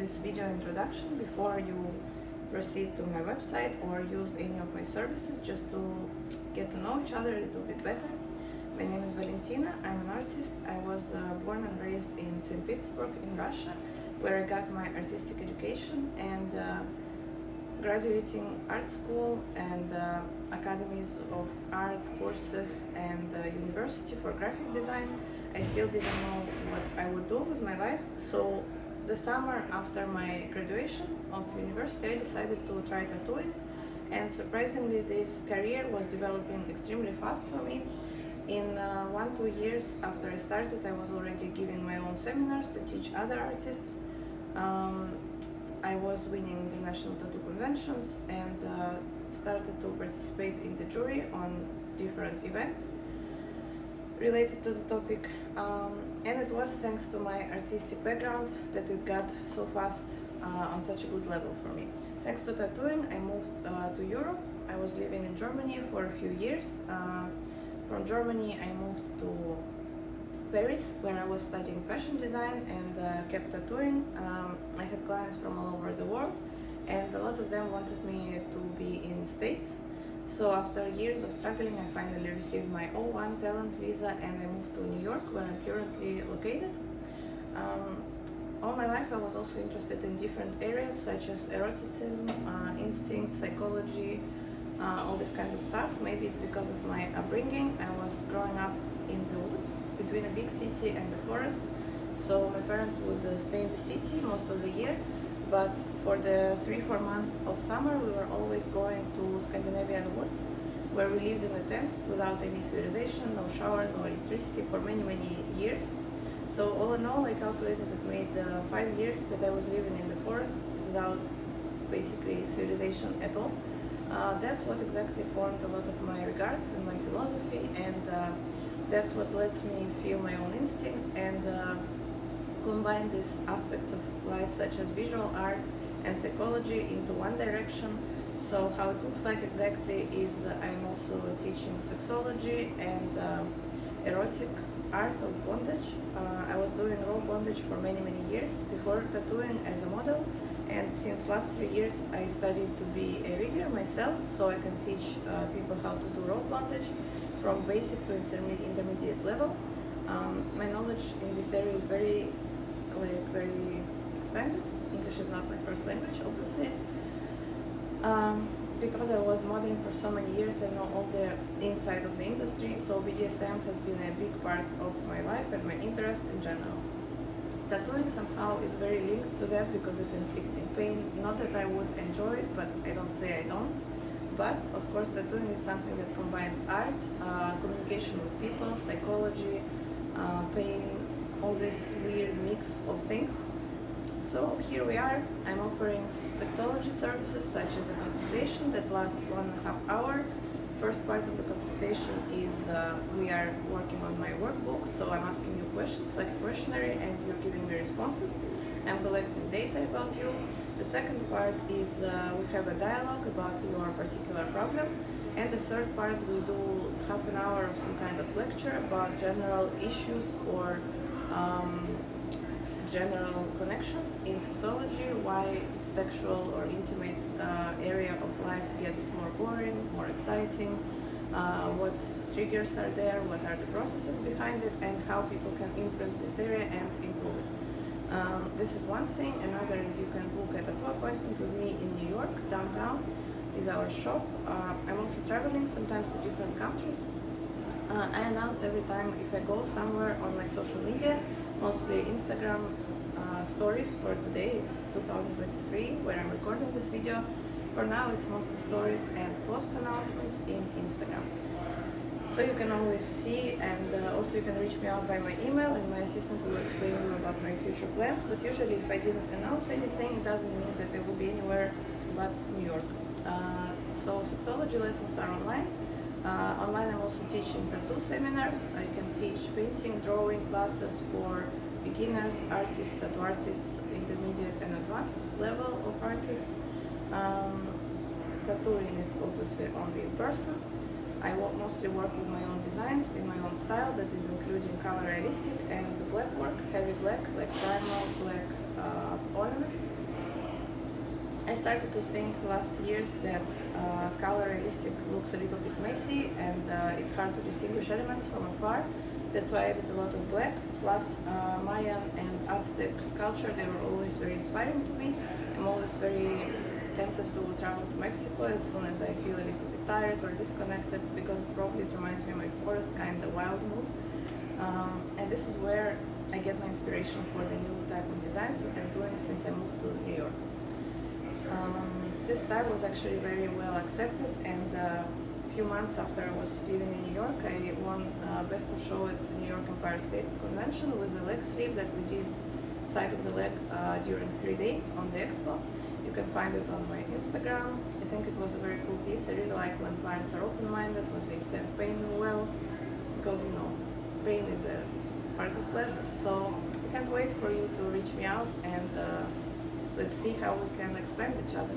this video introduction before you proceed to my website or use any of my services, just to get to know each other a little bit better. My name is Valentina, I'm an artist. I was born and raised in St. Petersburg in Russia, where I got my artistic education, and graduating art school and academies of art courses and university for graphic design. I still didn't know what I would do with my life, so the summer after my graduation of university I decided to try tattooing, and surprisingly this career was developing extremely fast for me. In 1-2 years after I started, I was already giving my own seminars to teach other artists. I was winning international tattoo conventions and started to participate in the jury on different events related to the topic, and it was thanks to my artistic background that it got so fast on such a good level for me. Thanks to tattooing, I moved to Europe. I was living in Germany for a few years. From Germany, I moved to Paris, where I was studying fashion design and kept tattooing. I had clients from all over the world, and a lot of them wanted me to be in States. So after years of struggling, I finally received my O1 talent visa, and I moved to New York, where I'm currently located. All my life I was also interested in different areas such as eroticism, instinct, psychology, all this kind of stuff. Maybe it's because of my upbringing. I was growing up in the woods between a big city and the forest, so my parents would stay in the city most of the year, but for the 3-4 months of summer we were always going to Scandinavian woods, where we lived in a tent without any civilization, no shower, no electricity for many years. So all in all, I calculated it made 5 years that I was living in the forest without basically civilization at all. That's what exactly formed a lot of my regards and my philosophy, and that's what lets me feel my own instinct and combine these aspects of life such as visual art and psychology into one direction. So how it looks like exactly is I'm also teaching sexology and erotic art of bondage. I was doing raw bondage for many years before tattooing as a model, and since last 3 years I studied to be a rigger myself, so I can teach people how to do raw bondage from basic to intermediate level. My knowledge in this area is very expanded. English is not my first language, obviously. Because I was modeling for so many years, I know all the inside of the industry, so BDSM has been a big part of my life and my interest in general. Tattooing somehow is very linked to that because it's inflicting pain. Not that I would enjoy it, but I don't say I don't. But of course tattooing is something that combines art, communication with people, psychology, pain, all this weird mix of things. So here we are. I'm offering sexology services such as a consultation that lasts 1.5 hours. First part of the consultation is we are working on my workbook, so I'm asking you questions like a questionnaire and you're giving me responses. I'm collecting data about you. The second part is we have a dialogue about your particular problem, and the third part we do half an hour of some kind of lecture about general issues or general connections in sexology, why sexual or intimate area of life gets more boring, more exciting, what triggers are there, what are the processes behind it, and how people can influence this area and improve it. This is one thing. Another is you can book a tattoo appointment with me in New York. Downtown is our shop. I'm also traveling sometimes to different countries. I announce every time if I go somewhere on my social media, mostly Instagram stories. For today it's 2023 where I'm recording this video. For now it's mostly stories and post announcements in Instagram. So you can always see, and also you can reach me out by my email, and my assistant will explain you about my future plans. But usually if I didn't announce anything, it doesn't mean that I will be anywhere but New York. So sexology lessons are online. Online I'm also teaching tattoo seminars. I can teach painting, drawing classes for beginners, artists, tattoo artists, intermediate and advanced level of artists. Tattooing is obviously only in person. I mostly work with my own designs in my own style, that is including color realistic and black work, heavy black, like primal black ornaments. I started to think last years that color realistic looks a little bit messy and it's hard to distinguish elements from afar. That's why I did a lot of black, plus Mayan and Aztec culture, they were always very inspiring to me. I'm always very tempted to travel to Mexico as soon as I feel a little bit tired or disconnected, because probably it reminds me of my forest kind of wild mood. And this is where I get my inspiration for the new type of designs that I'm doing since I moved to New York. This style was actually very well accepted, and a few months after I was living in New York, I won Best of Show at the New York Empire State Convention with the leg sleeve that we did side of the leg during 3 days on the expo. You can find it on my Instagram. I think it was a very cool piece. I really like when clients are open-minded, when they stand pain well, because pain is a part of pleasure. So I can't wait for you to reach me out, and let's see how we can expand each other.